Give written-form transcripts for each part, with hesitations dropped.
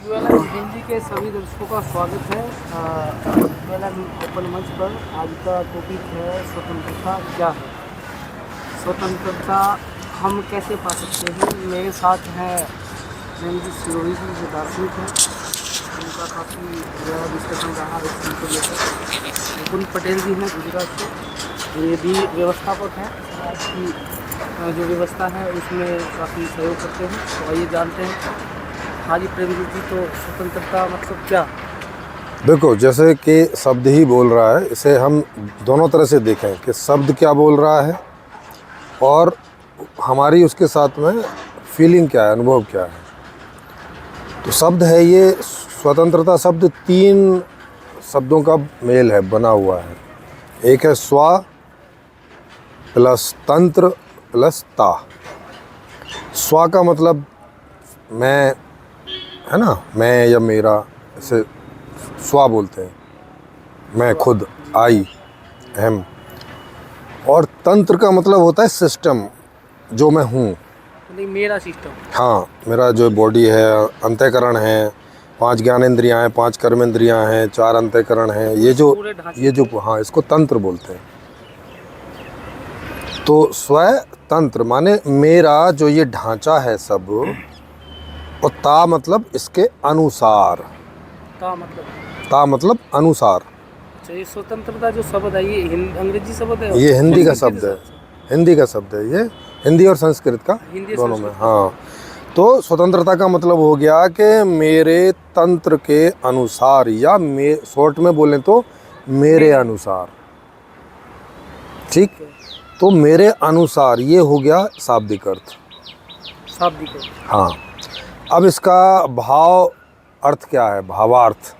हिंदी के सभी दर्शकों का स्वागत है ओपन मंच पर। आज का टॉपिक है स्वतंत्रता क्या है। स्वतंत्रता हम कैसे पा सकते हैं। मेरे साथ हैं मैम जी सिरोही जी जो दार्शनिक हैं, उनका काफ़ी ज़्यादा डिस्कशन रहा इस चीज़ को लेकर। मुकुंद पटेल जी हैं गुजरात से, ये भी व्यवस्थापक हैं। आज की जो व्यवस्था है उसमें काफ़ी सहयोग करते हैं। तो आइए जानते हैं। हाँ जी प्रेमजीत जी, तो स्वतंत्रता मतलब क्या। देखो, जैसे कि शब्द ही बोल रहा है, इसे हम दोनों तरह से देखें कि शब्द क्या बोल रहा है और हमारी उसके साथ में फीलिंग क्या है, अनुभव क्या है। तो शब्द है ये स्वतंत्रता शब्द 3 शब्दों का मेल है, बना हुआ है। एक है स्व प्लस तंत्र प्लस ता। स्व का मतलब मैं, है ना, मैं या मेरा, इसे स्व बोलते हैं, मैं खुद, आई एम। और तंत्र का मतलब होता है सिस्टम, जो मैं हूँ, मतलब मेरा सिस्टम। हाँ, मेरा जो बॉडी है, अंतःकरण है, 5 ज्ञानेंद्रियाँ हैं, 5 कर्मेंद्रियाँ हैं, 4 अंतःकरण हैं, ये जो हाँ, इसको तंत्र बोलते हैं। तो स्व तंत्र माने मेरा जो ये ढांचा है सब, और ता मतलब इसके अनुसार। ता मतलब अनुसार। अच्छा, ये स्वतंत्रता जो शब्द है ये अंग्रेजी शब्द है। ये हिंदी का शब्द है, हिंदी का शब्द है ये, हिंदी और संस्कृत का दोनों में। हाँ, तो स्वतंत्रता का मतलब हो गया कि मेरे तंत्र के अनुसार, या शॉर्ट में बोलें तो मेरे अनुसार। ठीक, तो मेरे अनुसार ये हो गया शाब्दिक अर्थ। शाब्दिक अर्थ, हाँ। अब इसका भाव अर्थ क्या है, भावार्थ।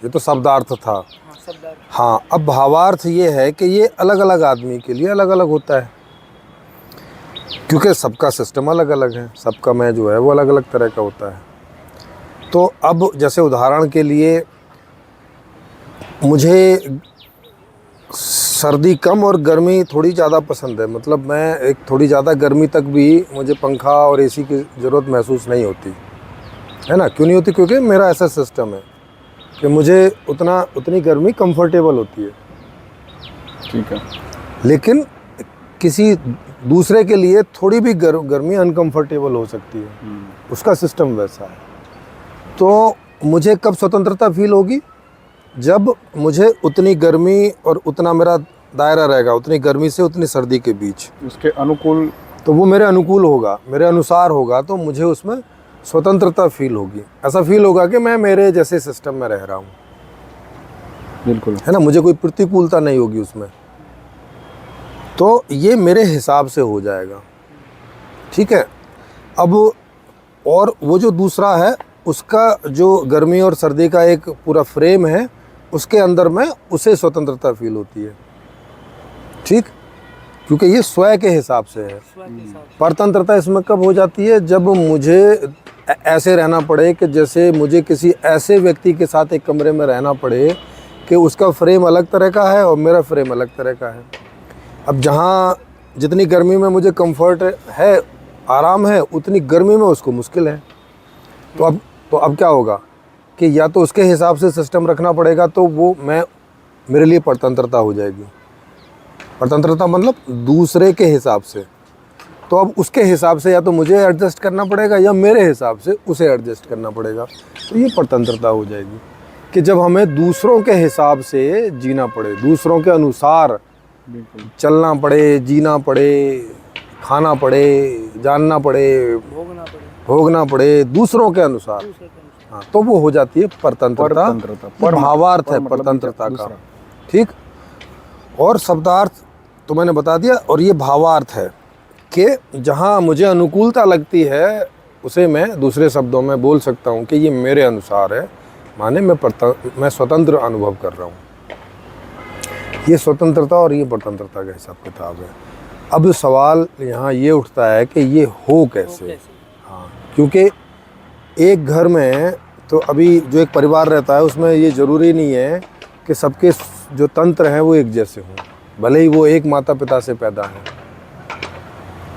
ये तो शब्दार्थ था। हाँ, शब्दार्थ। हाँ, अब भावार्थ ये है कि ये अलग अलग आदमी के लिए अलग अलग होता है, क्योंकि सबका सिस्टम अलग अलग है, सबका मैं जो है वो अलग अलग तरह का होता है। तो अब जैसे उदाहरण के लिए मुझे सर्दी कम और गर्मी थोड़ी ज़्यादा पसंद है। मतलब मैं एक थोड़ी ज़्यादा गर्मी तक भी मुझे पंखा और एसी की ज़रूरत महसूस नहीं होती है ना। क्यों नहीं होती? क्योंकि मेरा ऐसा सिस्टम है कि मुझे उतनी गर्मी कंफर्टेबल होती है। ठीक है। लेकिन किसी दूसरे के लिए थोड़ी भी गर्मी अनकंफर्टेबल हो सकती है, उसका सिस्टम वैसा है। तो मुझे कब स्वतंत्रता फील होगी? जब मुझे उतनी गर्मी और उतना मेरा दायरा रहेगा, उतनी गर्मी से उतनी सर्दी के बीच, उसके अनुकूल, तो वो मेरे अनुकूल होगा, मेरे अनुसार होगा, तो मुझे उसमें स्वतंत्रता फील होगी। ऐसा फील होगा कि मैं मेरे जैसे सिस्टम में रह रहा हूँ। बिल्कुल, है ना, मुझे कोई प्रतिकूलता नहीं होगी उसमें। तो ये मेरे हिसाब से हो जाएगा। ठीक है। अब और वो जो दूसरा है, उसका जो गर्मी और सर्दी का एक पूरा फ्रेम है, उसके अंदर में उसे स्वतंत्रता फील होती है। ठीक, क्योंकि ये स्वयं के हिसाब से है। परतंत्रता इसमें कब हो जाती है? जब मुझे ऐसे रहना पड़े कि जैसे मुझे किसी ऐसे व्यक्ति के साथ एक कमरे में रहना पड़े कि उसका फ्रेम अलग तरह का है और मेरा फ्रेम अलग तरह का है। अब जहाँ जितनी गर्मी में मुझे कंफर्ट है, आराम है, उतनी गर्मी में उसको मुश्किल है। तो अब क्या होगा कि या तो उसके हिसाब से सिस्टम रखना पड़ेगा, तो वो मेरे लिए परतंत्रता हो जाएगी। परतंत्रता मतलब दूसरे के हिसाब से। तो अब उसके हिसाब से या तो मुझे एडजस्ट करना पड़ेगा या मेरे हिसाब से उसे एडजस्ट करना पड़ेगा। तो ये परतंत्रता हो जाएगी कि जब हमें दूसरों के हिसाब से जीना पड़े, दूसरों के अनुसार चलना पड़े, जीना पड़े, खाना पड़े, जानना पड़े, भोगना पड़े दूसरों के अनुसार। हाँ, तो वो हो जाती है परतंत्रता। पर भावार्थ है परतंत्रता का। ठीक, और शब्दार्थ तो मैंने बता दिया। और ये भावार्थ है कि जहाँ मुझे अनुकूलता लगती है उसे मैं दूसरे शब्दों में बोल सकता हूँ कि ये मेरे अनुसार है, माने मैं स्वतंत्र अनुभव कर रहा हूँ। ये स्वतंत्रता और ये परतंत्रता का हिसाब किताब है। अब सवाल यहाँ ये उठता है कि ये हो कैसे। हाँ, क्योंकि एक घर में तो अभी जो एक परिवार रहता है उसमें ये ज़रूरी नहीं है कि सबके जो तंत्र हैं वो एक जैसे हों, भले ही वो एक माता पिता से पैदा हैं।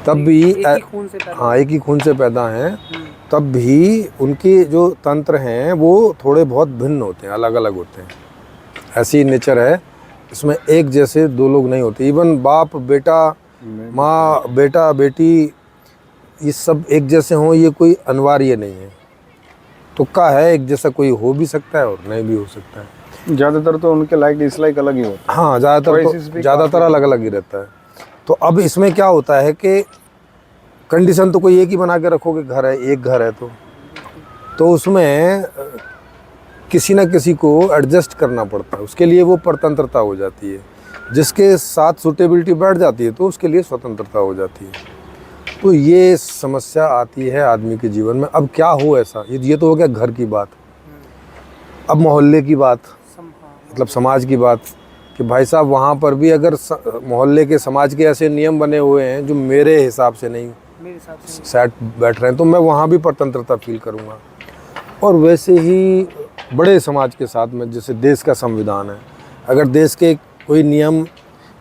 तब भी एक ही खून से पैदा। हाँ, एक ही खून से पैदा हैं, हम्म, तब भी उनके जो तंत्र हैं वो थोड़े बहुत भिन्न होते हैं, अलग अलग होते हैं। ऐसी नेचर है, इसमें एक जैसे दो लोग नहीं होते। इवन बाप बेटा, माँ बेटा बेटी, ये सब एक जैसे हों ये कोई अनिवार्य नहीं है। तुक्का है, एक जैसा कोई हो भी सकता है और नहीं भी हो सकता है। ज़्यादातर तो उनके लाइक डिसलाइक अलग ही होते हैं। हाँ, ज़्यादातर अलग अलग ही रहता है। तो अब इसमें क्या होता है कि कंडीशन तो कोई एक ही बना के रखोगे, घर है, एक घर है, तो उसमें किसी ना किसी को एडजस्ट करना पड़ता है। उसके लिए वो परतंत्रता हो जाती है। जिसके साथ सूटेबिलिटी बैठ जाती है तो उसके लिए स्वतंत्रता हो जाती है। तो ये समस्या आती है आदमी के जीवन में। अब क्या हो ऐसा, ये तो हो गया घर की बात। अब मोहल्ले की बात, मतलब समाज की बात, कि भाई साहब वहाँ पर भी अगर मोहल्ले के समाज के ऐसे नियम बने हुए हैं जो मेरे हिसाब से नहीं सेट बैठ रहे हैं, तो मैं वहाँ भी परतंत्रता फील करूँगा। और वैसे ही बड़े समाज के साथ में, जैसे देश का संविधान है, अगर देश के कोई नियम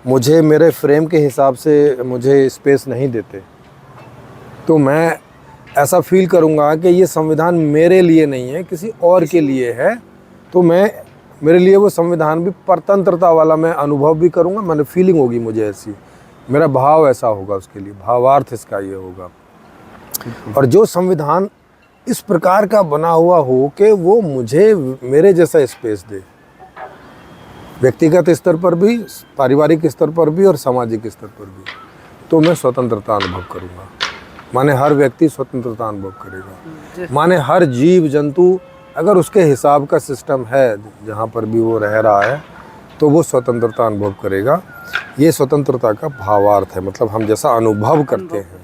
मुझे मेरे फ्रेम के हिसाब से मुझे स्पेस नहीं देते, तो मैं ऐसा फील करूँगा कि ये संविधान मेरे लिए नहीं है, किसी और के लिए है। तो मेरे लिए वो संविधान भी परतंत्रता वाला मैं अनुभव भी करूँगा, मैंने फीलिंग होगी मुझे ऐसी, मेरा भाव ऐसा होगा उसके लिए, भावार्थ इसका ये होगा। और जो संविधान इस प्रकार का बना हुआ हो कि वो मुझे मेरे जैसा स्पेस दे, व्यक्तिगत स्तर पर भी, पारिवारिक स्तर पर भी और सामाजिक स्तर पर भी, तो मैं स्वतंत्रता अनुभव करूँगा। माने हर व्यक्ति स्वतंत्रता अनुभव करेगा। माने हर जीव जंतु अगर उसके हिसाब का सिस्टम है जहाँ पर भी वो रह रहा है, तो वो स्वतंत्रता अनुभव करेगा। ये स्वतंत्रता का भावार्थ है, मतलब हम जैसा अनुभव करते हैं।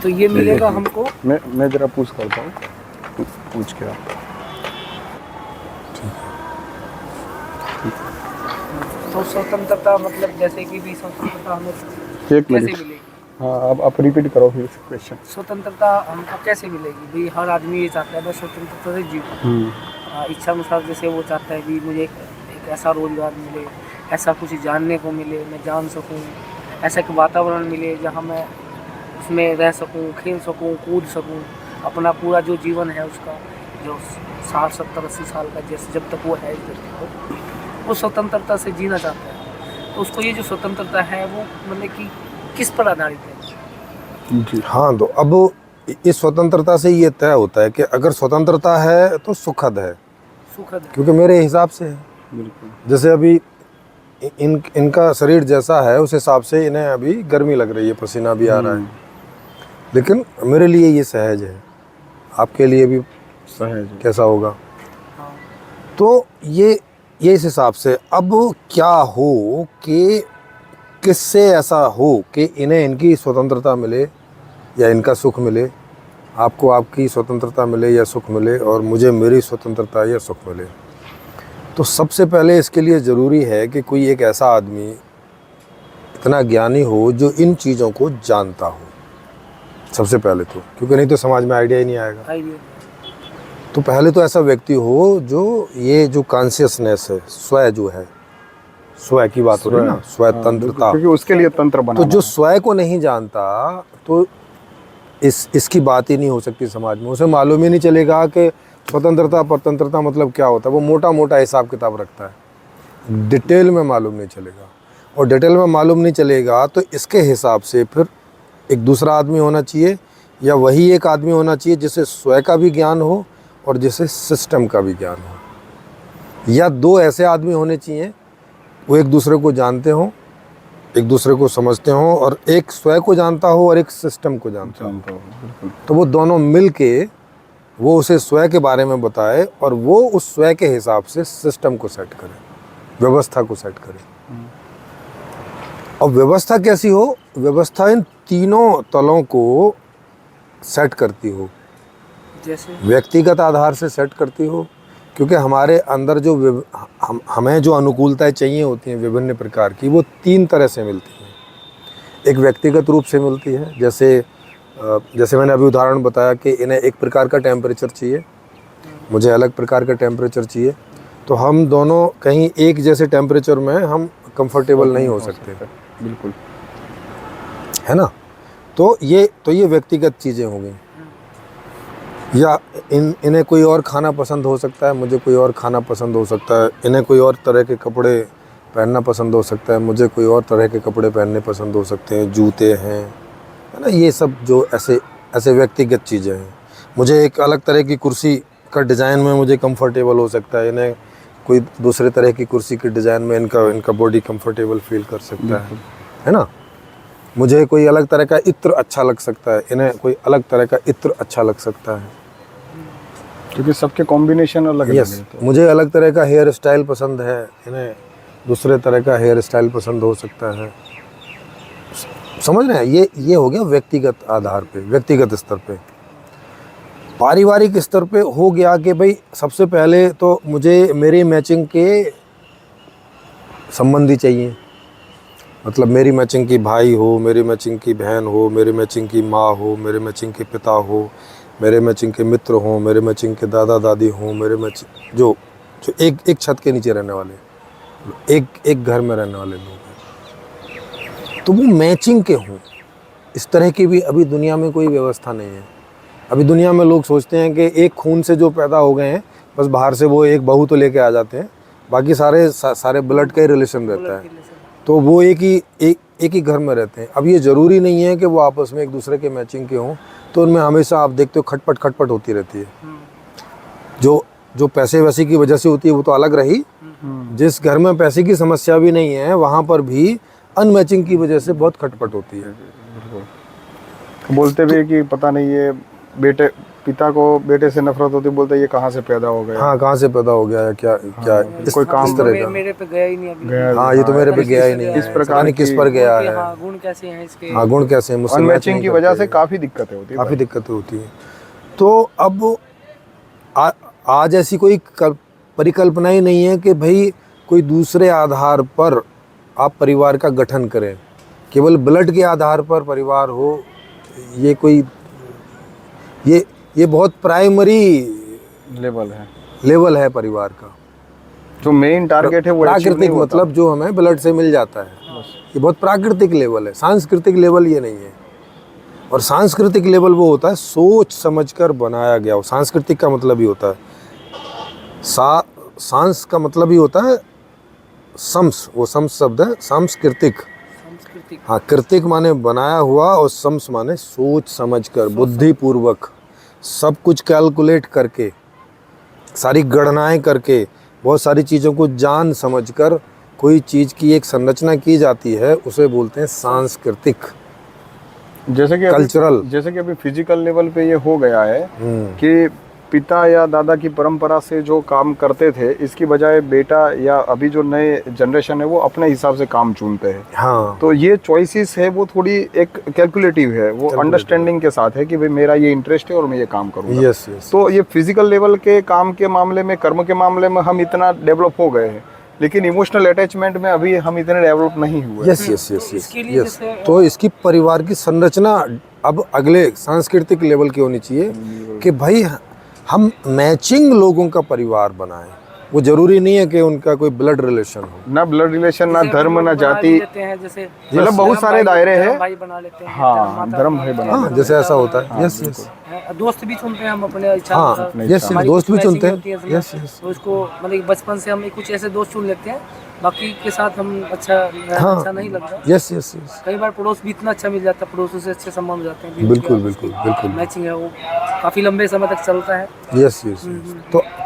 तो ये मिलेगा हमको। मैं जरा पूछ करता हूँ, पूछ के आप। तो स्वतंत्रता मतलब जैसे कि भी स्वतंत्रता हमें एक कैसे मिनट, मिलेगी? हाँ आप रिपीट करो फिर क्वेश्चन। स्वतंत्रता हमको कैसे मिलेगी? भाई हर आदमी ये चाहता है मैं स्वतंत्रता से जीऊँ, इच्छा अनुसार। जैसे वो चाहता है कि मुझे एक ऐसा रोजगार मिले, ऐसा कुछ जानने को मिले, मैं जान सकूँ, ऐसा एक वातावरण मिले जहाँ मैं उसमें रह सकूँ, खेल सकूँ, कूद सकूँ, अपना पूरा जो जीवन है उसका, जो 60, 70, 80 साल का जैसे जब तक वो है इस धरती को, वो स्वतंत्रता से जीना चाहता है। तो उसको ये जो स्वतंत्रता है वो मतलब कि किस पर आधारित है? जी हाँ, तो अब इस स्वतंत्रता से ये तय होता है कि अगर स्वतंत्रता है तो सुखद है, सुखद है। क्योंकि मेरे हिसाब से है। बिल्कुल। जैसे अभी इनका शरीर जैसा है उस हिसाब से इन्हें अभी गर्मी लग रही है, पसीना भी आ रहा है, लेकिन मेरे लिए ये सहज है, आपके लिए भी सहज है। कैसा होगा? हाँ। तो ये इस हिसाब से। अब क्या हो कि किससे ऐसा हो कि इन्हें इनकी स्वतंत्रता मिले या इनका सुख मिले, आपको आपकी स्वतंत्रता मिले या सुख मिले, और मुझे मेरी स्वतंत्रता या सुख मिले। तो सबसे पहले इसके लिए ज़रूरी है कि कोई एक ऐसा आदमी इतना ज्ञानी हो जो इन चीज़ों को जानता हो, सबसे पहले तो, क्योंकि नहीं तो समाज में आइडिया ही नहीं आएगा। तो पहले तो ऐसा व्यक्ति हो जो ये जो कॉन्शियसनेस है, स्वय जो है, स्वय की बात हो रही है ना, स्वय तंत्रता, क्योंकि उसके लिए तंत्र बना। तो जो स्वय को नहीं जानता तो इसकी बात ही नहीं हो सकती समाज में। उसे मालूम ही नहीं चलेगा कि स्वतंत्रता परतंत्रता मतलब क्या होता है। वो मोटा मोटा हिसाब किताब रखता है, डिटेल में मालूम नहीं चलेगा। और डिटेल में मालूम नहीं चलेगा तो इसके हिसाब से फिर एक दूसरा आदमी होना चाहिए, या वही एक आदमी होना चाहिए जिसे स्वय का भी ज्ञान हो और जिसे सिस्टम का भी ज्ञान हो, या दो ऐसे आदमी होने चाहिए वो एक दूसरे को जानते हों, एक दूसरे को समझते हों, और एक स्वय को जानता हो और एक सिस्टम को जानता हो। तो वो दोनों मिल के वो उसे स्वय के बारे में बताए और वो उस स्वय के हिसाब से सिस्टम को सेट करे, व्यवस्था को सेट करे। और व्यवस्था कैसी हो? व्यवस्था इन तीनों तलों को सेट करती हो। जैसे व्यक्तिगत आधार से सेट करती हो, क्योंकि हमारे अंदर जो हमें जो अनुकूलताएं चाहिए होती हैं विभिन्न प्रकार की, वो तीन तरह से मिलती हैं। एक व्यक्तिगत रूप से मिलती है, जैसे मैंने अभी उदाहरण बताया कि इन्हें एक प्रकार का टेम्परेचर चाहिए, मुझे अलग प्रकार का टेम्परेचर चाहिए, तो हम दोनों कहीं एक जैसे टेम्परेचर में हम कंफर्टेबल नहीं हो सकते। बिल्कुल। है ना। तो ये व्यक्तिगत चीज़ें हो गई। या इन्हें कोई और खाना पसंद हो सकता है, मुझे कोई और खाना पसंद हो सकता है, इन्हें कोई और तरह के कपड़े पहनना पसंद हो सकता है, मुझे कोई और तरह के कपड़े पहनने पसंद हो सकते हैं, जूते हैं, है ना। ये सब जो ऐसे व्यक्तिगत चीज़ें हैं। मुझे एक अलग तरह की कुर्सी का डिज़ाइन में मुझे कंफर्टेबल हो सकता है, इन्हें कोई दूसरे तरह की कुर्सी के डिज़ाइन में इनका बॉडी कंफर्टेबल फील कर सकता है ना। मुझे कोई अलग तरह का इत्र अच्छा लग सकता है, इन्हें कोई अलग तरह का इत्र अच्छा लग सकता है, क्योंकि सबके कॉम्बिनेशन अलग अलग यस। है। तो मुझे अलग तरह का हेयर स्टाइल पसंद है, इन्हें दूसरे तरह का हेयर स्टाइल पसंद हो सकता है। समझ रहे हैं, ये हो गया व्यक्तिगत आधार पे, व्यक्तिगत स्तर पे। पारिवारिक स्तर पे हो गया कि भाई सबसे पहले तो मुझे मेरी मैचिंग के संबंधी चाहिए, मतलब मेरी मैचिंग की भाई हो, मेरी मैचिंग की बहन हो, मेरी मैचिंग की माँ हो, मेरे मैचिंग के पिता हो, मेरे मैचिंग के मित्र हों, मेरे मैचिंग के दादा दादी हों, मेरे मैचिंग जो एक छत के नीचे रहने वाले, एक घर में रहने वाले लोग हैं, तो वो मैचिंग के हों। इस तरह की भी अभी दुनिया में कोई व्यवस्था नहीं है। अभी दुनिया में लोग सोचते हैं कि एक खून से जो पैदा हो गए हैं, बस बाहर से वो एक बहू तो लेके आ जाते हैं, बाकी सारे ब्लड का ही रिलेशन रहता है, तो वो एक ही घर में रहते हैं। अब ये ज़रूरी नहीं है कि वो आपस में एक दूसरे के मैचिंग के हों, तो उनमें हमेशा आप देखते हो खटपट होती रहती है। जो पैसे वैसे की वजह से होती है वो तो अलग रही। जिस घर में पैसे की समस्या भी नहीं है, वहाँ पर भी अनमैचिंग की वजह से बहुत खटपट होती है। बोलते भी कि पता नहीं ये पिता को बेटे से नफरत होती, बोलते ये कहाँ से पैदा हो गया। हाँ, कहाँ से पैदा हो गया है, क्या कोई काम इस तरह का। मेरे पे गया ही नहीं अभी। हाँ, ये तो मेरे पे गया ही नहीं है, इस प्रकार किस पर गया है। हाँ, गुण कैसे हैं इसके। हाँ, गुण कैसे हैं, मुझसे अनमैचिंग की वजह से काफ़ी दिक्कतें होती है। काफ़ी दिक्कतें होती हैं। तो अब आज ऐसी कोई परिकल्पना ही नहीं है कि भाई कोई दूसरे आधार पर आप परिवार का गठन करें, केवल ब्लड के आधार पर परिवार हो। ये बहुत प्राइमरी लेवल है परिवार का। जो मेन टारगेट है वो प्राकृतिक, मतलब जो हमें ब्लड से मिल जाता है, ये बहुत प्राकृतिक लेवल है। सांस्कृतिक लेवल ये नहीं है। और सांस्कृतिक लेवल वो होता है सोच समझकर बनाया गया हो। सांस्कृतिक का मतलब ही होता है सांस का मतलब ही होता है सम्स, वो सम्स शब्द है, सांस्कृतिक। हाँ, कृतिक माने बनाया हुआ और सम्स माने सोच समझकर, बुद्धिपूर्वक, सब कुछ कैलकुलेट करके, सारी गणनाएं करके, बहुत सारी चीज़ों को जान समझकर कोई चीज़ की एक संरचना की जाती है, उसे बोलते हैं सांस्कृतिक, जैसे कि कल्चरल। जैसे कि अभी फिजिकल लेवल पे ये हो गया है कि पिता या दादा की परंपरा से जो काम करते थे, इसकी बजाय बेटा या अभी जो नए जनरेशन है वो अपने हिसाब से काम चुनते हैं। हाँ, तो ये चॉइसेस है वो थोड़ी एक कैलकुलेटिव है, वो अंडरस्टैंडिंग के साथ है कि भाई मेरा ये इंटरेस्ट है और मैं ये काम करूँगा। यस। तो ये फिजिकल लेवल के काम के मामले में, कर्म के मामले में हम इतना डेवलप हो गए हैं, लेकिन इमोशनल अटैचमेंट में अभी हम इतने डेवलप नहीं हुए। यस। तो इसकी परिवार की संरचना अब अगले सांस्कृतिक लेवल की होनी चाहिए कि भाई हम मैचिंग लोगों का परिवार बनाएं। वो जरूरी नहीं है कि उनका कोई ब्लड रिलेशन हो, ना ब्लड रिलेशन, ना धर्म, ना जाति, मतलब बहुत सारे दायरे हैं। हाँ, धर्म भाई बना, हाँ, जैसे ऐसा होता है। यस। दोस्त भी चुनते हैं हम अपने इच्छा। हाँ, यस, दोस्त भी चुनते हैं। यस। तो उसको मतलब बचपन से हम कुछ ऐसे दोस्त चुन लेते हैं, बाकी के साथ हम अच्छा नहीं लगता। यस। कई बार पड़ोस भी इतना अच्छा मिल जाता है, पड़ोसों से अच्छे संबंध हो जाते हैं। बिल्कुल मैचिंग है, वो काफी लंबे समय तक चलता है। यस।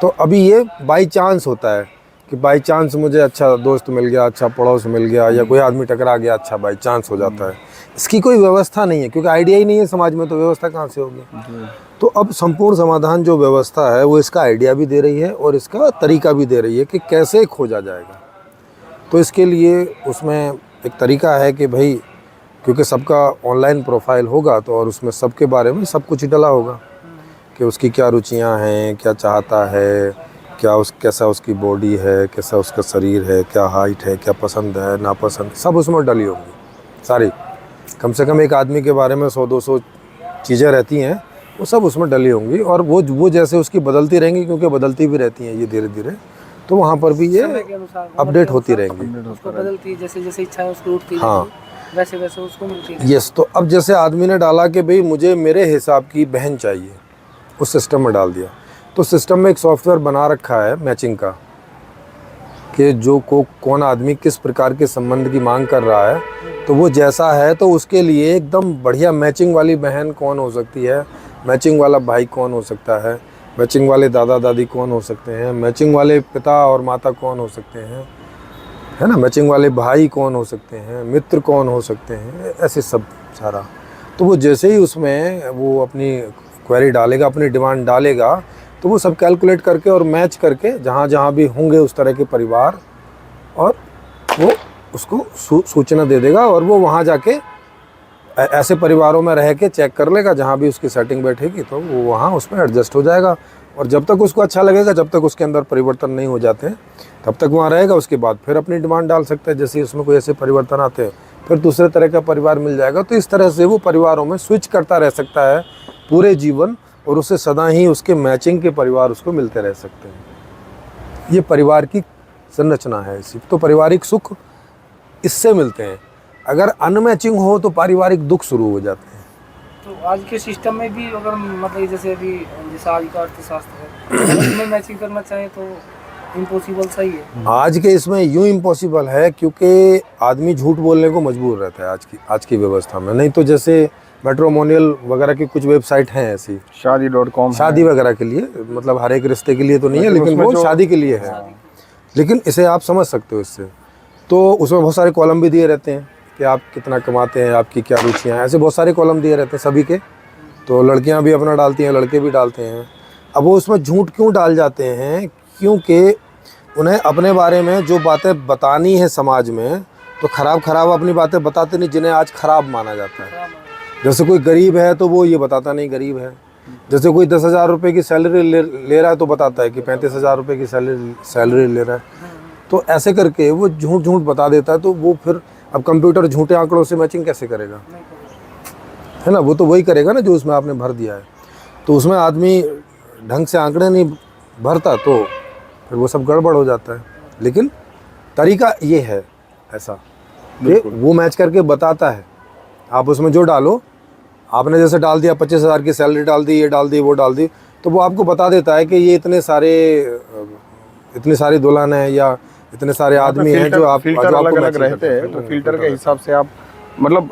तो अभी ये बाई चांस होता है कि बाई चांस मुझे अच्छा दोस्त मिल गया, अच्छा पड़ोस मिल गया, या कोई आदमी टकरा गया, अच्छा बाई चांस हो जाता है। इसकी कोई व्यवस्था नहीं है, क्योंकि आइडिया ही नहीं है समाज में, तो व्यवस्था कहाँ से होगी। तो अब संपूर्ण समाधान जो व्यवस्था है वो इसका आइडिया भी दे रही है और इसका तरीका भी दे रही है कि कैसे खोजा जाएगा। तो इसके लिए उसमें एक तरीका है कि भाई, क्योंकि सबका ऑनलाइन प्रोफाइल होगा तो और उसमें सबके बारे में सब कुछ डला होगा कि उसकी क्या रुचियां हैं, क्या चाहता है, कैसा उसकी बॉडी है, कैसा उसका शरीर है, क्या हाइट है, क्या पसंद है, नापसंद, सब उसमें डली होंगी सारी। कम से कम एक आदमी के बारे में 100-200 चीज़ें रहती हैं, वो सब उसमें डली होंगी। और वो जैसे उसकी बदलती रहेंगी, क्योंकि बदलती भी रहती हैं ये धीरे धीरे, तो वहाँ पर भी ये अपडेट होती रहेंगी। उसको बदलती, जैसे जैसे इच्छा है उसको उठती। हाँ, वैसे वैसे उसको मिलती है। यस, तो अब जैसे आदमी ने डाला कि भाई मुझे मेरे हिसाब की बहन चाहिए, उस सिस्टम में डाल दिया, तो सिस्टम में एक सॉफ्टवेयर बना रखा है मैचिंग का कि जो कौन आदमी किस प्रकार के संबंध की मांग कर रहा है, तो वो जैसा है तो उसके लिए एकदम बढ़िया मैचिंग वाली बहन कौन हो सकती है, मैचिंग वाला भाई कौन हो सकता है, मैचिंग वाले दादा दादी कौन हो सकते हैं, मैचिंग वाले पिता और माता कौन हो सकते हैं, है ना, मैचिंग वाले भाई कौन हो सकते हैं, मित्र कौन हो सकते हैं, ऐसे सब सारा। तो वो जैसे ही उसमें वो अपनी क्वेरी डालेगा, अपनी डिमांड डालेगा, तो वो सब कैलकुलेट करके और मैच करके जहाँ जहाँ भी होंगे उस तरह के परिवार, और वो उसको सूचना दे देगा, और वो वहाँ जाके ऐसे परिवारों में रह के चेक कर लेगा जहाँ भी उसकी सेटिंग बैठेगी, तो वो वहाँ उसमें एडजस्ट हो जाएगा। और जब तक उसको अच्छा लगेगा, जब तक उसके अंदर परिवर्तन नहीं हो जाते हैं, तब तक वहाँ रहेगा। उसके बाद फिर अपनी डिमांड डाल सकता है, जैसे उसमें कोई ऐसे परिवर्तन आते हैं फिर दूसरे तरह का परिवार मिल जाएगा। तो इस तरह से वो परिवारों में स्विच करता रह सकता है पूरे जीवन, और उसे सदा ही उसके मैचिंग के परिवार उसको मिलते रह सकते हैं। ये परिवार की संरचना है इसी। तो पारिवारिक सुख इससे मिलते हैं। अगर अनमैचिंग हो तो पारिवारिक दुख शुरू हो जाते हैं। तो आज के सिस्टम में भी अगर मतलब जैसे आज का अर्थशास्त्र है, अगर इसमें मैचिंग करना चाहें तो इम्पॉसिबल सही है। आज के इसमें यूं इम्पॉसिबल है क्योंकि आदमी झूठ बोलने को मजबूर रहता है आज की व्यवस्था में। नहीं तो जैसे मैट्रिमोनियल वगैरह की कुछ वेबसाइट हैं ऐसी, शादी.com, शादी वगैरह के लिए, मतलब हर एक रिश्ते के लिए तो नहीं है, लेकिन वो शादी के लिए है। लेकिन इसे आप समझ सकते हो इससे। तो उसमें बहुत सारे कॉलम भी दिए रहते हैं कि आप कितना कमाते हैं, आपकी क्या रुचियाँ हैं, ऐसे बहुत सारे कॉलम दिए रहते हैं सभी के। तो लड़कियां भी अपना डालती हैं, लड़के भी डालते हैं। अब वो उसमें झूठ क्यों डाल जाते हैं? क्योंकि उन्हें अपने बारे में जो बातें बतानी है समाज में, तो ख़राब अपनी बातें बताते नहीं जिन्हें आज ख़राब माना जाता है। जैसे कोई गरीब है तो वो ये बताता नहीं गरीब है। जैसे कोई 10,000 रुपये की सैलरी ले रहा है तो बताता है कि 35,000 रुपये की सैलरी ले रहा है। तो ऐसे करके वो झूठ बता देता है। तो वो फिर अब कंप्यूटर झूठे आंकड़ों से मैचिंग कैसे करेगा, है ना? वो तो वही करेगा ना जो उसमें आपने भर दिया है। तो उसमें आदमी ढंग से आंकड़े नहीं भरता तो फिर वो सब गड़बड़ हो जाता है। लेकिन तरीका ये है ऐसा कि वो मैच करके बताता है। आप उसमें जो डालो, आपने जैसे डाल दिया 25,000 की सैलरी डाल दी, ये डाल दी, वो डाल दी, तो वो आपको बता देता है कि ये इतनी सारी दुल्हन है या इतने सारे आदमी हैं जो आप फिल्टर अलग अलग रहते हैं। तो फिल्टर के हिसाब से आप मतलब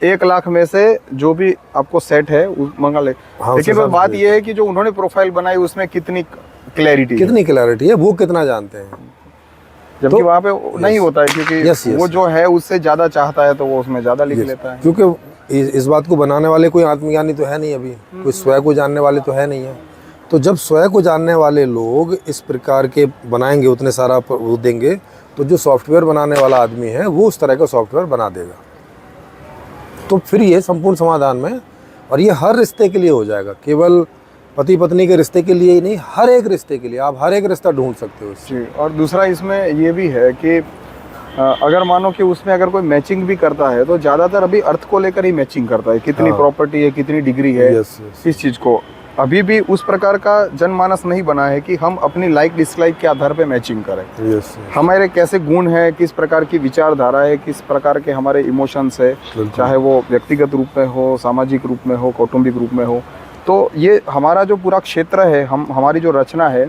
1 लाख में से जो भी आपको सेट है मंगा ले। लेकिन बात ये है कि जो उन्होंने प्रोफाइल बनाई उसमें कितनी क्लैरिटी है, वो कितना जानते हैं, जबकि वहाँ पे नहीं होता है। क्योंकि वो जो है उससे ज़्यादा चाहता है तो वो उसमें ज़्यादा लिख लेता है। क्योंकि इस बात को बनाने वाले कोई आत्मज्ञानी तो है नहीं, अभी कोई स्वयं को जानने वाले तो है नहीं है। तो जब स्वयं को जानने वाले लोग इस प्रकार के बनाएंगे, उतने सारा वो देंगे, तो जो सॉफ्टवेयर बनाने वाला आदमी है वो उस तरह का सॉफ्टवेयर बना देगा। तो फिर ये संपूर्ण समाधान में, और ये हर रिश्ते के लिए हो जाएगा, केवल पति पत्नी के रिश्ते के लिए ही नहीं, हर एक रिश्ते के लिए। आप हर एक रिश्ता ढूंढ सकते हो इससे। और दूसरा इसमें ये भी है कि अगर मानो कि उसमें अगर कोई मैचिंग भी करता है तो ज़्यादातर अभी अर्थ को लेकर ही मैचिंग करता है, कितनी प्रॉपर्टी है, कितनी डिग्री है, इस चीज़ को। अभी भी उस प्रकार का जनमानस नहीं बना है कि हम अपनी लाइक डिसलाइक के आधार पे मैचिंग करें। हमारे कैसे गुण है, किस प्रकार की विचारधारा है, किस प्रकार के हमारे इमोशंस है, चाहे वो व्यक्तिगत रूप में हो, सामाजिक रूप में हो, कौटुंबिक रूप में हो। तो ये हमारा जो पूरा क्षेत्र है, हमारी जो रचना है,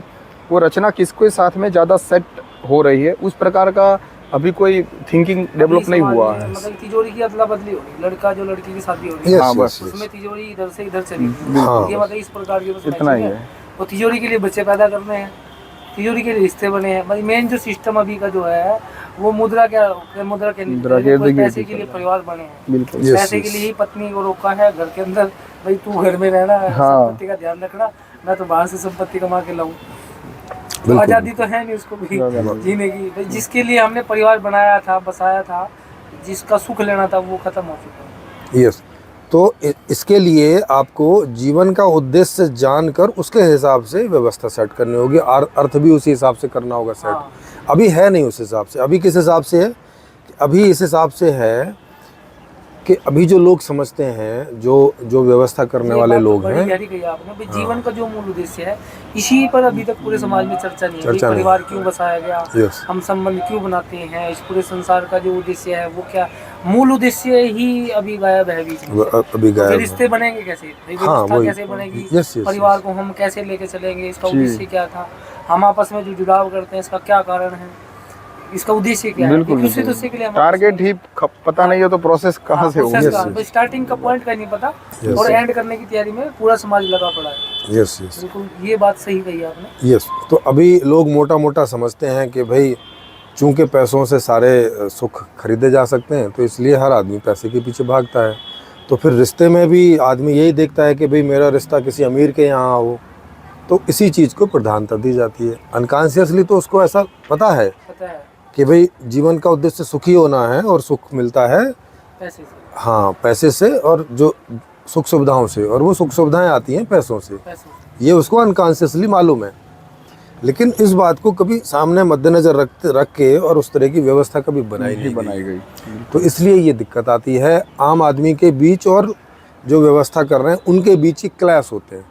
वो रचना किसके साथ में ज़्यादा सेट हो रही है, उस प्रकार का अभी कोई थिंकिंग डेवलप नहीं हुआ है। मतलब तिजोरी की अदला बदली होगी, लड़का जो लड़की की शादी होगी, हाँ बस उसमें तिजोरी इधर से इधर चली, ये मतलब इस प्रकार की इतना ही है। वो तिजोरी के लिए बच्चे पैदा करने हैं, तिजोरी के लिए रिश्ते बने हैं। मतलब मेन जो सिस्टम अभी का जो है वो मुद्रा के पैसे के लिए परिवार बने हैं। पैसे के लिए ही पत्नी को रोका है घर के अंदर, भाई तू घर में रहना है, संपत्ति का ध्यान रखना, मैं तो बाहर से संपत्ति कमा के लाऊं। तो आज़ादी तो है नहीं उसको भी जीने की। जिसके लिए हमने परिवार बनाया था, बसाया था, जिसका सुख लेना था, वो खत्म हो चुका है। यस। तो इसके लिए आपको जीवन का उद्देश्य जानकर उसके हिसाब से व्यवस्था सेट करनी होगी, अर्थ भी उसी हिसाब से करना होगा सेट। अभी है नहीं उस हिसाब से। अभी किस हिसाब से है? अभी इस हिसाब से है कि अभी जो लोग समझते हैं, जो व्यवस्था करने वाले लोग हैं, गहरी कही आपने भाई, जीवन का जो मूल उद्देश्य है इसी पर अभी तक पूरे समाज में चर्चा नहीं है। परिवार क्यों बसाया गया, हम संबंध क्यों बनाते हैं, इस पूरे संसार का जो उद्देश्य है वो क्या, मूल उद्देश्य ही अभी गायब है बीच में। अभी गायब। रिश्ते बनेंगे कैसे, व्यवस्था कैसे बनेगी, परिवार को हम कैसे लेके चलेंगे, इसका उद्देश्य क्या था, हम आपस में जो जुड़ाव करते हैं इसका क्या कारण है, इसका उद्देश्य क्या है, उसी उद्देश्य के लिए टारगेट ही पता नहीं है तो प्रोसेस कहाँ से होगा, स्टार्टिंग का पॉइंट का नहीं पता और एंड करने की तैयारी में पूरा समाज लगा पड़ा है। यस, बिल्कुल ये बात सही कही आपने। यस, तो अभी लोग मोटा मोटा समझते हैं कि भाई चूंकि पैसों से सारे सुख खरीदे जा सकते हैं तो इसलिए हर आदमी पैसे के पीछे भागता है। तो फिर रिश्ते में भी आदमी यही देखता है कि भाई मेरा रिश्ता किसी अमीर के यहाँ हो, तो इसी चीज़ को प्रधानता दी जाती है। अनकॉन्शियसली तो उसको ऐसा पता है कि भाई जीवन का उद्देश्य सुखी होना है और सुख मिलता है पैसे से, हाँ पैसे से, और जो सुख सुविधाओं से, और वो सुख सुविधाएं आती हैं पैसों से। ये उसको अनकॉन्शियसली मालूम है, लेकिन इस बात को कभी सामने मद्देनजर रख के और उस तरह की व्यवस्था कभी बनाई गई। तो इसलिए ये दिक्कत आती है आम आदमी के बीच और जो व्यवस्था कर रहे हैं उनके बीच ही क्लैश होते हैं।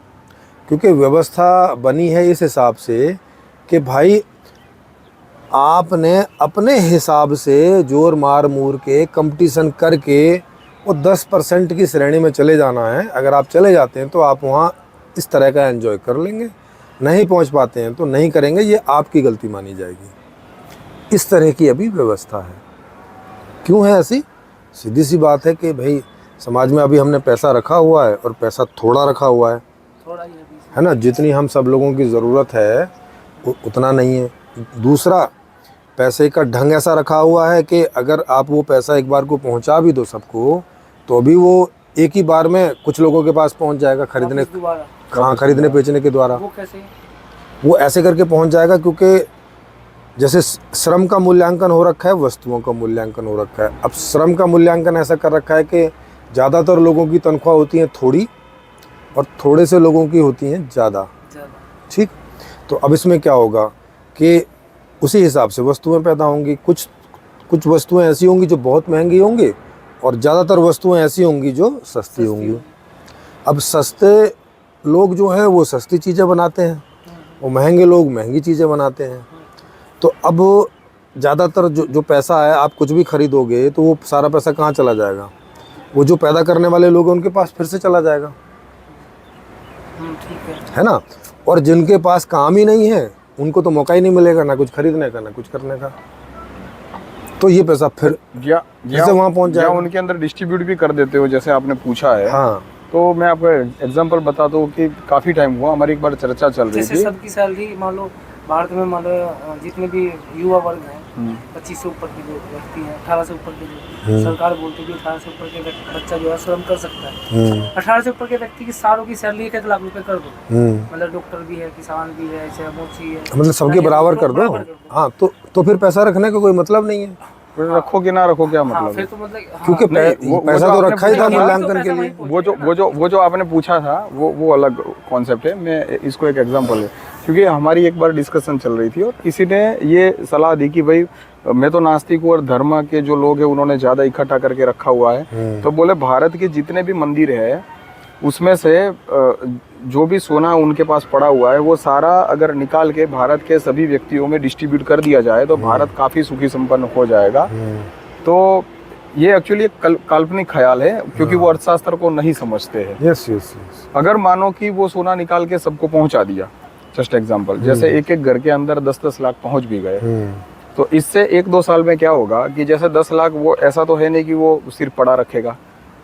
क्योंकि व्यवस्था बनी है इस हिसाब से कि भाई आपने अपने हिसाब से जोर मार मूर के कंपटीशन करके वो 10% की श्रेणी में चले जाना है। अगर आप चले जाते हैं तो आप वहाँ इस तरह का एंजॉय कर लेंगे, नहीं पहुँच पाते हैं तो नहीं करेंगे, ये आपकी गलती मानी जाएगी। इस तरह की अभी व्यवस्था है। क्यों है ऐसी? सीधी सी बात है कि भाई समाज में अभी हमने पैसा रखा हुआ है और पैसा थोड़ा रखा हुआ है, है ना। जितनी हम सब लोगों की ज़रूरत है उतना नहीं है। दूसरा, पैसे का ढंग ऐसा रखा हुआ है कि अगर आप वो पैसा एक बार को पहुंचा भी दो सबको तो अभी वो एक ही बार में कुछ लोगों के पास पहुंच जाएगा खरीदने बेचने के द्वारा। वो कैसे? वो ऐसे करके पहुंच जाएगा क्योंकि जैसे श्रम का मूल्यांकन हो रखा है, वस्तुओं का मूल्यांकन हो रखा है। अब श्रम का मूल्यांकन ऐसा कर रखा है कि ज़्यादातर लोगों की तनख्वाह होती है थोड़ी और थोड़े से लोगों की होती हैं ज़्यादा, ठीक। तो अब इसमें क्या होगा कि उसी हिसाब से वस्तुएं पैदा होंगी। कुछ वस्तुएं ऐसी होंगी जो बहुत महंगी होंगी और ज़्यादातर वस्तुएं ऐसी होंगी जो सस्ती होंगी। अब सस्ते लोग जो हैं वो सस्ती चीज़ें बनाते हैं, वो महंगे लोग महंगी चीज़ें बनाते हैं। तो अब ज़्यादातर जो पैसा है, आप कुछ भी खरीदोगे तो वो सारा पैसा कहाँ चला जाएगा? वो जो पैदा करने वाले लोग हैं उनके पास फिर से चला जाएगा, है ना। और जिनके पास काम ही नहीं है उनको तो मौका ही नहीं मिलेगा ना कुछ खरीदने का ना कुछ करने का, तो ये पैसा फिर जैसे वहाँ पहुँच जाएगा। उनके अंदर डिस्ट्रीब्यूट भी कर देते हो, जैसे आपने पूछा है। हाँ, तो मैं आपको एग्जांपल बता दूं कि काफ़ी टाइम हुआ हमारी एक बार चर्चा चल रही थी। सबकी सैलरी मान लो भारत में, मान लो जितने भी युवा वर्ग हैं 25 से ऊपर के जो व्यक्ति हैं, 18 से ऊपर के जो, सरकार बोलती है 18 से ऊपर के बच्चा जो है श्रम कर सकता है। 18 से ऊपर के व्यक्ति की सालों की सैलरी 1 लाख रुपए कर दो, मतलब डॉक्टर भी है, किसान भी है, चाहे मोची है, मतलब सबके बराबर कर दो। हाँ, तो फिर पैसा रखने का कोई मतलब नहीं है। रखो कि ना रखो क्या मतलब फिर तो मतलब क्योंकि पैसा तो रखा ही था मूल्यांकन के लिए। वो जो आपने पूछा था वो अलग कॉन्सेप्ट है। मैं इसको एक एग्जांपल है, क्योंकि हमारी एक बार डिस्कशन चल रही थी और किसी ने ये सलाह दी कि भाई मैं तो नास्तिक हूँ और धर्म के जो लोग हैं उन्होंने ज़्यादा इकट्ठा करके रखा हुआ है। तो बोले भारत के जितने भी मंदिर है उसमें से जो भी सोना उनके पास पड़ा हुआ है वो सारा अगर निकाल के भारत के सभी व्यक्तियों में डिस्ट्रीब्यूट कर दिया जाए तो भारत काफ़ी सुखी संपन्न हो जाएगा। तो ये एक्चुअली एक काल्पनिक ख्याल है, क्योंकि वो अर्थशास्त्र को नहीं समझते हैं। यस। अगर मानो कि वो सोना निकाल के सबको पहुंचा दिया, जस्ट एग्जांपल, जैसे एक घर के अंदर 10-10 लाख पहुंच भी गए, तो इससे 1-2 साल में क्या होगा कि जैसे 10 लाख वो ऐसा तो है नहीं कि वो सिर्फ पड़ा रखेगा,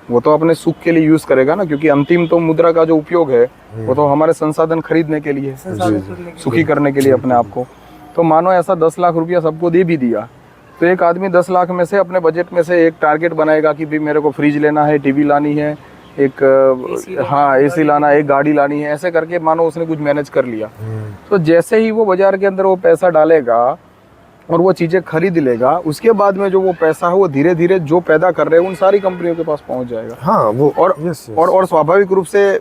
वो तो अपने सुख के लिए यूज करेगा ना, क्योंकि अंतिम तो मुद्रा का जो उपयोग है वो तो हमारे संसाधन खरीदने के लिए, सुखी करने के लिए अपने आप को। तो मानो ऐसा 10 लाख रुपया सबको दे भी दिया, तो एक आदमी 10 लाख में से अपने बजट में से एक टारगेट बनाएगा कि भाई मेरे को फ्रिज लेना है, टीवी लानी है, एक एसी लाना है, एक गाड़ी लानी है, ऐसे करके मानो उसने कुछ मैनेज कर लिया। तो जैसे ही वो बाजार के अंदर वो पैसा डालेगा और वो चीज़ें खरीद लेगा, उसके बाद में जो वो पैसा है वो धीरे धीरे जो पैदा कर रहे हैं उन सारी कंपनियों के पास पहुंच जाएगा। हाँ, वो और स्वाभाविक रूप से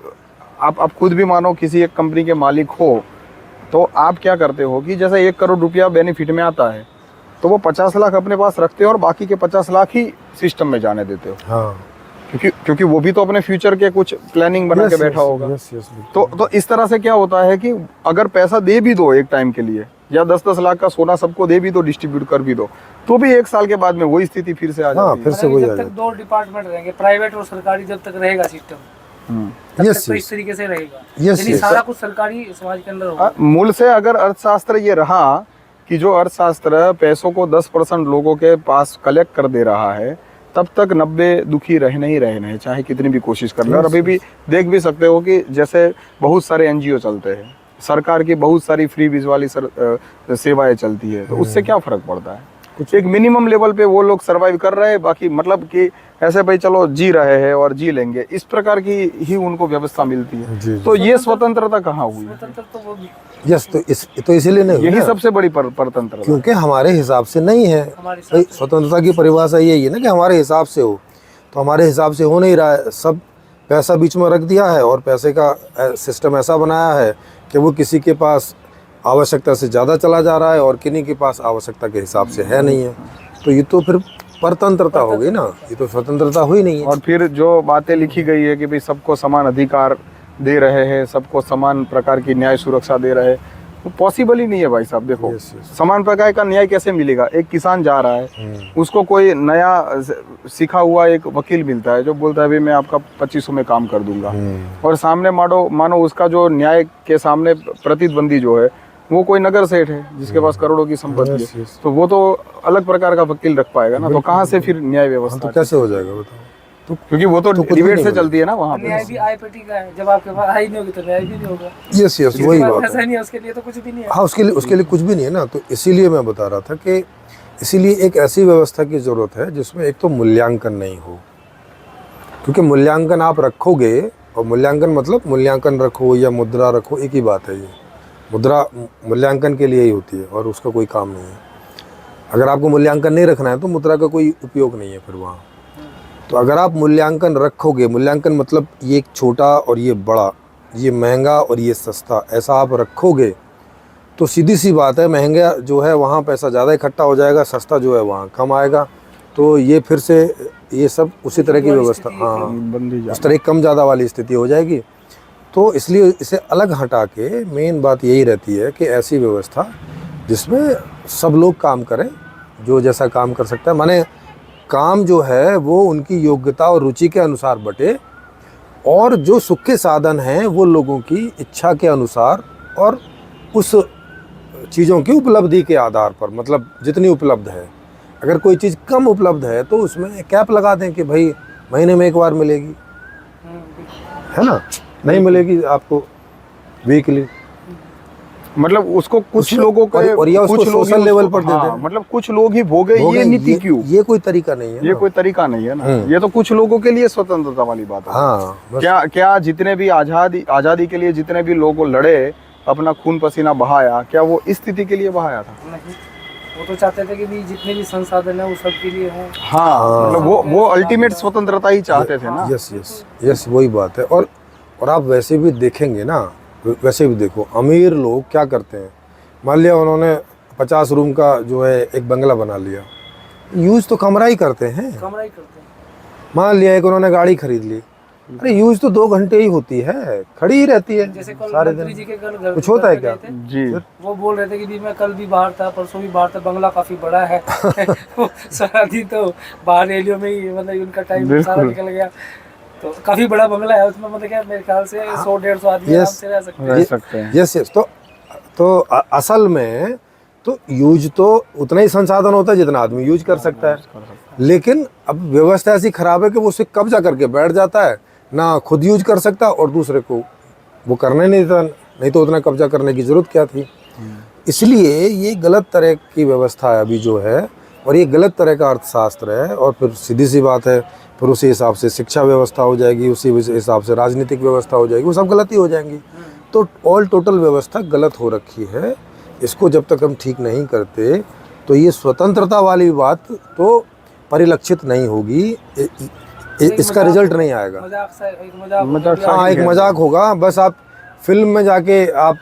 आप खुद भी मानो किसी एक कंपनी के मालिक हो, तो आप क्या करते हो कि जैसे 1 करोड़ रुपया बेनिफिट में आता है तो वो 50 लाख अपने पास रखते हो और बाकी के 50 लाख ही सिस्टम में जाने देते हो। हाँ। क्योंकि वो भी तो अपने फ्यूचर के कुछ प्लानिंग बना के बैठा होगा। तो इस तरह से क्या होता है कि अगर पैसा दे भी दो एक टाइम के लिए, या 10-10 लाख का सोना सबको दे भी दो, डिस्ट्रीब्यूट कर भी दो, तो भी 1 साल के बाद में वही स्थिति फिर से आ जाती है। फिर से वही आ जब तक 2 डिपार्टमेंट रहेंगे, प्राइवेट और सरकारी, जब तक रहेगा सिस्टम, तब तक तो इस तरीके से रहेगा। यानी सारा कुछ सरकारी समाज के अंदर होगा। मूल से अगर अर्थशास्त्र ये रहा कि जो अर्थशास्त्र पैसों को 10% लोगों के पास कलेक्ट कर दे रहा है, तब तक 90 दुखी रहने ही रहने हैं, चाहे कितनी भी कोशिश कर ले। और अभी भी देख भी सकते हो कि जैसे बहुत सारे एनजीओ चलते हैं, सरकार की बहुत सारी फ्री बीज वाली सेवाएं चलती है, तो उससे क्या फर्क पड़ता है? कुछ एक मिनिमम लेवल पे वो लोग सरवाइव कर रहे हैं, बाकी मतलब कि ऐसे भाई चलो जी रहे हैं और जी लेंगे, इस प्रकार की ही उनको व्यवस्था मिलती है। तो ये स्वतंत्रता कहाँ हुई? यस, तो इसीलिए नहीं, यही सबसे बड़ी परतंत्रता, क्योंकि हमारे हिसाब से नहीं है। स्वतंत्रता की परिभाषा यही है ना कि हमारे हिसाब से हो, तो हमारे हिसाब से हो नहीं रहा है। सब पैसा बीच में रख दिया है और पैसे का सिस्टम ऐसा बनाया है कि वो किसी के पास आवश्यकता से ज़्यादा चला जा रहा है और किन्हीं के पास आवश्यकता के हिसाब से है नहीं है। तो ये तो फिर परतंत्रता हो गई ना, ये तो स्वतंत्रता हुई नहीं है। और फिर जो बातें लिखी गई है कि भाई सबको समान अधिकार दे रहे हैं, सबको समान प्रकार की न्याय सुरक्षा दे रहे हैं, वो पॉसिबल ही नहीं है भाई साहब। देखो समान प्रकार का न्याय कैसे मिलेगा? एक किसान जा रहा है, उसको कोई नया सीखा हुआ एक वकील मिलता है जो बोलता है भाई मैं आपका 2500 में काम कर दूंगा, और सामने मानो उसका जो न्याय के सामने प्रतिद्वंदी जो है वो कोई नगर सेठ है जिसके पास करोड़ों की संपत्ति है, तो वो तो अलग प्रकार का वकील रख पाएगा ना। तो कहाँ से फिर न्याय व्यवस्था? तो कैसे हो जाएगा बताओ? तो क्योंकि वो तो डिबेट से चलती है ना वहाँ पे। न्याय भी आय पेटी का है, जब आपके पास आय नहीं होगी तो न्याय भी नहीं होगा। यस वही बात है। ऐसा नहीं है, उसके लिए तो कुछ भी नहीं है। हाँ, उसके लिए कुछ भी नहीं है ना। तो इसीलिए मैं बता रहा था कि इसीलिए एक ऐसी व्यवस्था की ज़रूरत है जिसमें एक तो मूल्यांकन नहीं हो, क्योंकि मूल्यांकन आप रखोगे, और मूल्यांकन मतलब मूल्यांकन रखो या मुद्रा रखो, एक ही बात है। ये मुद्रा मूल्यांकन के लिए ही होती है और उसका कोई काम नहीं है। अगर आपको मूल्यांकन नहीं रखना है तो मुद्रा का कोई उपयोग नहीं है फिर वहाँ। तो अगर आप मूल्यांकन रखोगे, मूल्यांकन मतलब ये छोटा और ये बड़ा, ये महंगा और ये सस्ता, ऐसा आप रखोगे तो सीधी सी बात है, महंगा जो है वहाँ पैसा ज़्यादा इकट्ठा हो जाएगा, सस्ता जो है वहाँ कम आएगा। तो ये फिर से ये सब उसी तरह की व्यवस्था, हाँ, उस तरह कम ज़्यादा वाली स्थिति हो जाएगी। तो इसलिए इसे अलग हटा के मेन बात यही रहती है कि ऐसी व्यवस्था जिसमें सब लोग काम करें, जो जैसा काम कर सकता है, माने काम जो है वो उनकी योग्यता और रुचि के अनुसार बटे, और जो सुख के साधन हैं वो लोगों की इच्छा के अनुसार और उस चीज़ों की उपलब्धि के आधार पर, मतलब जितनी उपलब्ध है। अगर कोई चीज़ कम उपलब्ध है तो उसमें कैप लगा दें कि भाई महीने में 1 बार मिलेगी, है ना, नहीं मिलेगी आपको वीकली। मतलब उसको कुछ लोगों को, और या उसको सोशल लेवल पर दे दें, मतलब कुछ लोग ही भोगे ये नीति क्यों? ये कोई तरीका नहीं है, ये कोई तरीका नहीं है ना। ये तो कुछ लोगों के लिए स्वतंत्रता वाली बात है। हाँ, क्या जितने भी आजादी के लिए जितने भी लोग लड़े, अपना खून पसीना बहाया, क्या वो इस स्थिति के लिए बहाया था? नहीं, वो तो चाहते थे कि भी जितने भी संसाधन है वो सबके लिए हो। हाँ, मतलब वो अल्टीमेट स्वतंत्रता ही चाहते थे ना। यस वही बात है। और आप वैसे भी देखेंगे ना, वैसे भी देखो, अमीर लोग क्या करते हैं, मान लिया उन्होंने 50 रूम का जो है एक बंगला बना लिया, यूज़ तो कमरा ही करते हैं। मान लिया एक उन्होंने गाड़ी खरीद ली, अरे यूज़ तो 2 घंटे ही होती है, खड़ी ही रहती है जैसे सारे दिन। जी के घर कुछ होता है क्या जी? वो बोल रहे थे कि मैं कल भी बाहर था, परसों भी बाहर था, बंगला काफी बड़ा है। सारा दिन तो बाहर एरियो में ही, मतलब उनका टाइम सारा निकल गया। तो काफी बड़ा बंगला है, उसमें मतलब क्या मेरे ख्याल से 100-150 आदमी आराम से रह सकते हैं। यस तो असल में तो यूज तो उतना ही संसाधन होता है जितना आदमी यूज कर सकता है, लेकिन अब व्यवस्था ऐसी खराब है कि वो उसे कब्जा करके बैठ जाता है, ना खुद यूज कर सकता और दूसरे को वो करने नहीं देता। नहीं तो उतना कब्जा करने की जरूरत क्या थी? इसलिए ये गलत तरह की व्यवस्था है अभी जो है, और ये गलत तरह का अर्थशास्त्र है। और फिर सीधी सी बात है, फिर उसी हिसाब से शिक्षा व्यवस्था हो जाएगी, उसी हिसाब से राजनीतिक व्यवस्था हो जाएगी, वो सब गलत ही हो जाएंगी। तो ऑल टोटल व्यवस्था गलत हो रखी है। इसको जब तक हम ठीक नहीं करते तो ये स्वतंत्रता वाली बात तो परिलक्षित नहीं होगी, इसका रिजल्ट नहीं आएगा। हाँ, एक मजाक होगा बस। आप फिल्म में जाके आप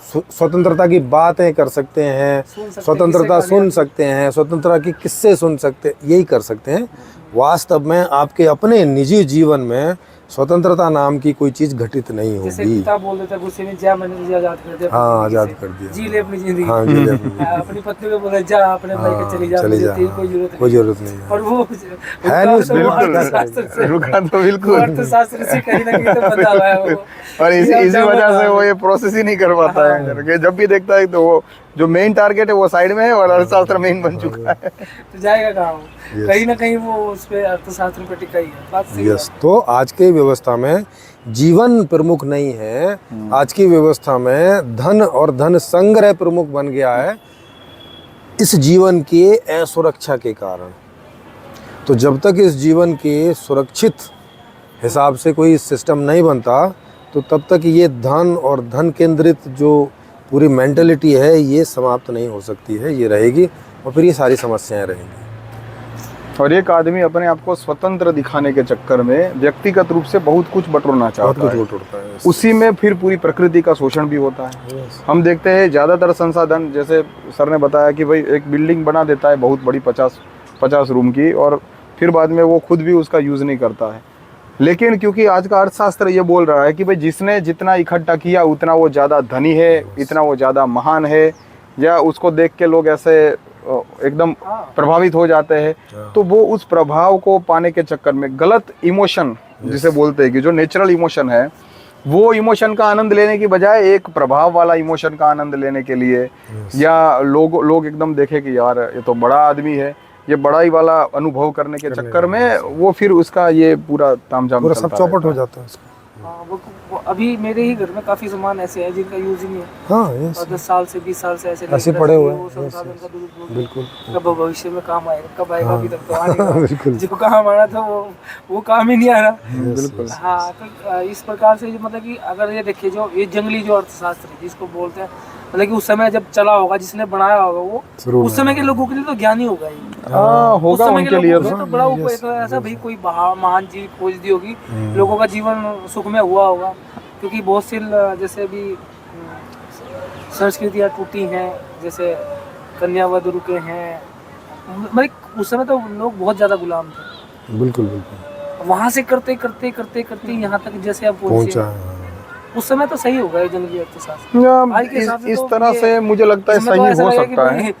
स्वतंत्रता की बातें कर सकते हैं, स्वतंत्रता सुन सकते हैं, स्वतंत्रता की किस्से सुन सकते हैं, यही कर सकते हैं। वास्तव में आपके अपने निजी जीवन में स्वतंत्रता नाम की कोई चीज घटित नहीं जैसे होगी। पिता बोल देता गुस्से में, जा मैंने तुझे आजाद कर दिया, हाँ, आजाद कर दिया, जी ले अपनी जिंदगी। हाँ, जी ले अपनी अपनी पत्नी को बोला जा अपने भाई के चली जा, चली जा, तेरी कोई जरूरत कोई नहीं। जरूरत नहीं है। और वो है नहीं उसमें, रुका तो बिल्कुल अर्थशास्त्र से कहीं ना कहीं तो बंधा हुआ है वो। और इसी वजह से वो ये प्रोसेस ही नहीं कर पाता है करके। जब भी देखता है तो वो जो मेन टारगेट है वो साइड में है और अर्थशास्त्र मेन बन चुका है। तो जाएगा कहाँ वो? कहीं ना कहीं वो उस पे अर्थशास्त्र पे टिका ही है। बात सही है। यस, तो आज के व्यवस्था में जीवन प्रमुख नहीं है, आज की व्यवस्था में धन और धन संग्रह प्रमुख बन गया है इस जीवन के असुरक्षा के कारण। तो जब तक इस जीवन के सुरक्षित हिसाब से कोई सिस्टम नहीं बनता, तो तब तक ये धन और धन केंद्रित जो पूरी मेंटलिटी है ये समाप्त नहीं हो सकती है, ये रहेगी और फिर ये सारी समस्याएं रहेंगी। और एक आदमी अपने आप को स्वतंत्र दिखाने के चक्कर में व्यक्तिगत रूप से बहुत कुछ बटोरना चाहता है, है। उसी में फिर पूरी प्रकृति का शोषण भी होता है। हम देखते हैं ज़्यादातर संसाधन, जैसे सर ने बताया कि भाई एक बिल्डिंग बना देता है बहुत बड़ी 50 रूम की, और फिर बाद में वो खुद भी उसका यूज़ नहीं करता है। लेकिन क्योंकि आज का अर्थशास्त्र ये बोल रहा है कि भाई जिसने जितना इकट्ठा किया उतना वो ज़्यादा धनी है, इतना वो ज़्यादा महान है, या उसको देख के लोग ऐसे एकदम प्रभावित हो जाते हैं, तो वो उस प्रभाव को पाने के चक्कर में गलत इमोशन जिसे बोलते हैं कि जो नेचुरल इमोशन है, वो इमोशन का आनंद लेने की बजाय एक प्रभाव वाला इमोशन का आनंद लेने के लिए, या लोग एकदम देखे कि यार ये तो बड़ा आदमी है, ये बड़ाई वाला अनुभव करने के चक्कर में वो फिर उसका ये पूरा तामझाम पूरा सब चौपट हो जाता है उसका। हाँ, वो अभी मेरे ही घर में काफी सामान ऐसे हैं जिनका यूज ही नहीं है। हाँ, यस, और 10 साल से 20 साल से ऐसे पड़े हुए हैं। वो संसाधन का दुरुपयोग बिल्कुल। कब भविष्य में काम आएगा, कब आएगा, अभी तक तो आ नहीं रहा। बिल्कुल। जो काम आना था वो काम ही नहीं आ रहा। बिल्कुल। हाँ, तो इस प्रकार से मतलब कि अगर ये देखिए जो ये जंगली जो अर्थशास्त्र है जिसको बोलते हैं, मतलब कि उस समय जब चला होगा, जिसने बनाया होगा वो उस समय के लोगों के लिए तो ज्ञानी होगा ही। होगा उनके लिए तो बड़ा तो ऐसा भाई कोई महान चीज खोज दी होगी, लोगों का जीवन सुखमय हुआ होगा। क्योंकि बहुत सी जैसे अभी संस्कृतियाँ टूटी हैं, जैसे कन्यावध रुके हैं, मतलब उस समय तो लोग बहुत ज्यादा गुलाम थे। बिल्कुल बिल्कुल। वहां से करते करते करते करते यहाँ तक जैसे अब पहुंचा। उस समय तो सही होगा ये जंगली अर्थशास्त्र। इस तरह से मुझे लगता है सही हो सकता है।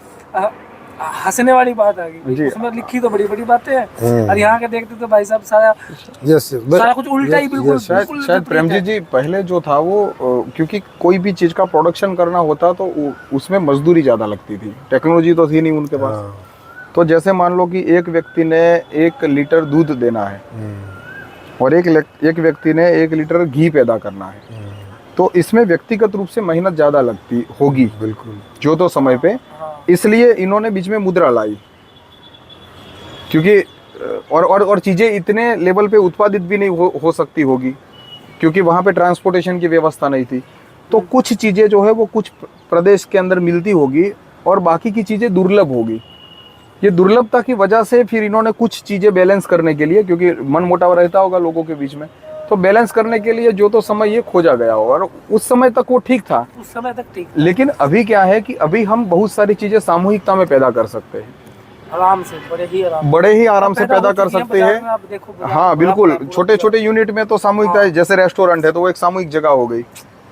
हंसने वाली बात आ गई, उसमें लिखी तो बड़ी बड़ी बातें हैं, और यहाँ के देखते तो भाई साहब सारा कुछ उल्टा ही बिल्कुल। शायद प्रेमजीत जी पहले जो था वो क्योंकि कोई भी चीज का प्रोडक्शन करना होता तो उसमें मजदूरी ज्यादा लगती थी, टेक्नोलॉजी तो थी नहीं उनके पास। तो जैसे मान लो कि एक व्यक्ति ने 1 लीटर दूध देना है और एक व्यक्ति ने 1 लीटर घी पैदा करना है, तो इसमें व्यक्तिगत रूप से मेहनत ज्यादा लगती होगी, बिल्कुल, जो तो समय पे। इसलिए इन्होंने बीच में मुद्रा लाई, क्योंकि और चीजें इतने लेवल पे उत्पादित भी नहीं हो सकती होगी, क्योंकि वहाँ पे ट्रांसपोर्टेशन की व्यवस्था नहीं थी। तो कुछ चीजें जो है वो कुछ प्रदेश के अंदर मिलती होगी और बाकी की चीजें दुर्लभ होगी। ये दुर्लभता की वजह से फिर इन्होंने कुछ चीजें बैलेंस करने के लिए, क्योंकि मन मुटाव रहता होगा लोगों के बीच में, तो बैलेंस करने के लिए जो तो समय ये खोजा गया होगा, और उस समय तक वो ठीक था, उस समय तक ठीक। लेकिन अभी क्या है कि अभी हम बहुत सारी चीजें सामूहिकता में पैदा कर सकते हैं, आराम से, बड़े ही आराम से पैदा कर सकते हैं। हाँ बिल्कुल, छोटे छोटे यूनिट में तो सामूहिकता है। जैसे रेस्टोरेंट है तो वो एक सामूहिक जगह हो गई।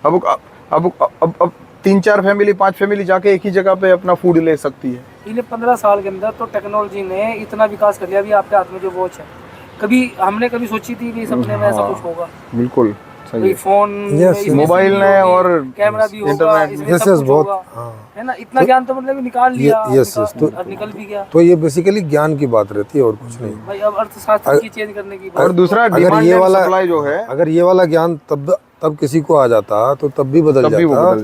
अब 3-4 फैमिली 5 फैमिली जाके एक ही जगह पे अपना फूड ले सकती है। इन 15 साल के अंदर तो टेक्नोलॉजी ने इतना विकास कर लिया। अभी आपके हाथ में जो वॉच है, हमने कभी सोची थी कि सपने में ऐसा कुछ होगा? बिल्कुल सही है। फोन, मोबाइल ने और कैमरा भी होगा, इसमें सब कुछ होगा, है ना? इतना ज्ञान तो मतलब निकाल लिया, निकल भी गया। तो ये बेसिकली ज्ञान की बात रहती है और कुछ नहीं भाई। अब अर्थशास्त्र की चेंज करने की बात। और दूसरा डिमांड एंड सप्लाई जो है, अगर ये वाला ज्ञान तब किसी को आ जाता तो तब भी बदल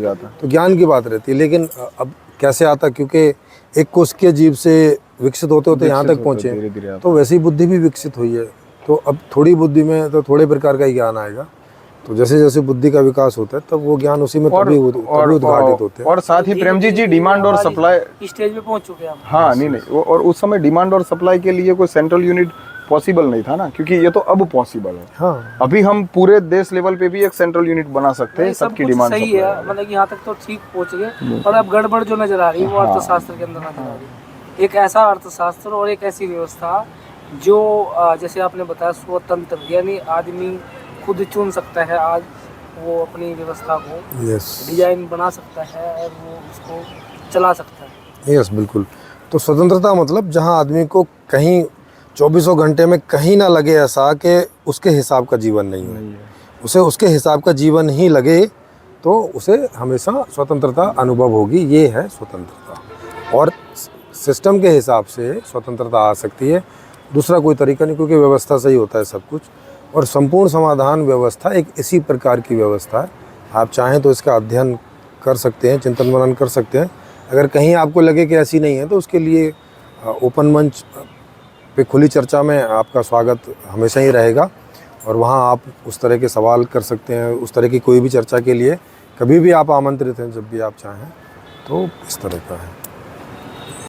जाता, तो ज्ञान की बात रहती है। लेकिन अब कैसे आता, क्योंकि एक कोष के जीव से विकसित होते होते यहाँ तक पहुँचे, तो वैसी बुद्धि भी विकसित हुई है। तो अब थोड़ी बुद्धि में तो थोड़े प्रकार का ही ज्ञान आएगा। तो जैसे जैसे बुद्धि का विकास होता है तब वो ज्ञान उसी में तभी उद्घाटित होते हैं। और साथ ही प्रेमजीत जी डिमांड और सप्लाई स्टेज पे पहुंच चुके हैं। हाँ नहीं, और उस समय डिमांड और सप्लाई के लिए कोई सेंट्रल यूनिट पॉसिबल नहीं था ना, क्योंकि ये तो अब पॉसिबल है। हाँ, अभी हम पूरे देश लेवल पे भी एक सेंट्रल यूनिट बना सकते हैं। सबकी डिमांड सही है, मतलब यहाँ तक तो ठीक पहुँच गए। और अब गड़बड़ जो नजर आ रही है वो अर्थशास्त्र के अंदर नजर आ रही है। एक ऐसा अर्थशास्त्र और एक ऐसी व्यवस्था जो जैसे आपने बताया स्वतंत्र, यानी आदमी खुद चुन सकता है आज वो अपनी व्यवस्था को, यस डिजाइन बना सकता है और वो उसको चला सकता है। यस बिल्कुल। तो स्वतंत्रता मतलब जहाँ आदमी को कहीं 24 घंटे में कहीं ना लगे ऐसा कि उसके हिसाब का जीवन नहीं है, उसे उसके हिसाब का जीवन ही लगे, तो उसे हमेशा स्वतंत्रता अनुभव होगी। ये है स्वतंत्रता। और सिस्टम के हिसाब से स्वतंत्रता आ सकती है, दूसरा कोई तरीका नहीं, क्योंकि व्यवस्था से ही होता है सब कुछ। और संपूर्ण समाधान व्यवस्था एक इसी प्रकार की व्यवस्था है। आप चाहें तो इसका अध्ययन कर सकते हैं, चिंतन मनन कर सकते हैं। अगर कहीं आपको लगे कि ऐसी नहीं है तो उसके लिए ओपन मंच पे खुली चर्चा में आपका स्वागत हमेशा ही रहेगा, और वहाँ आप उस तरह के सवाल कर सकते हैं। उस तरह की कोई भी चर्चा के लिए कभी भी आप आमंत्रित हैं, जब भी आप चाहें। तो इस तरह का है।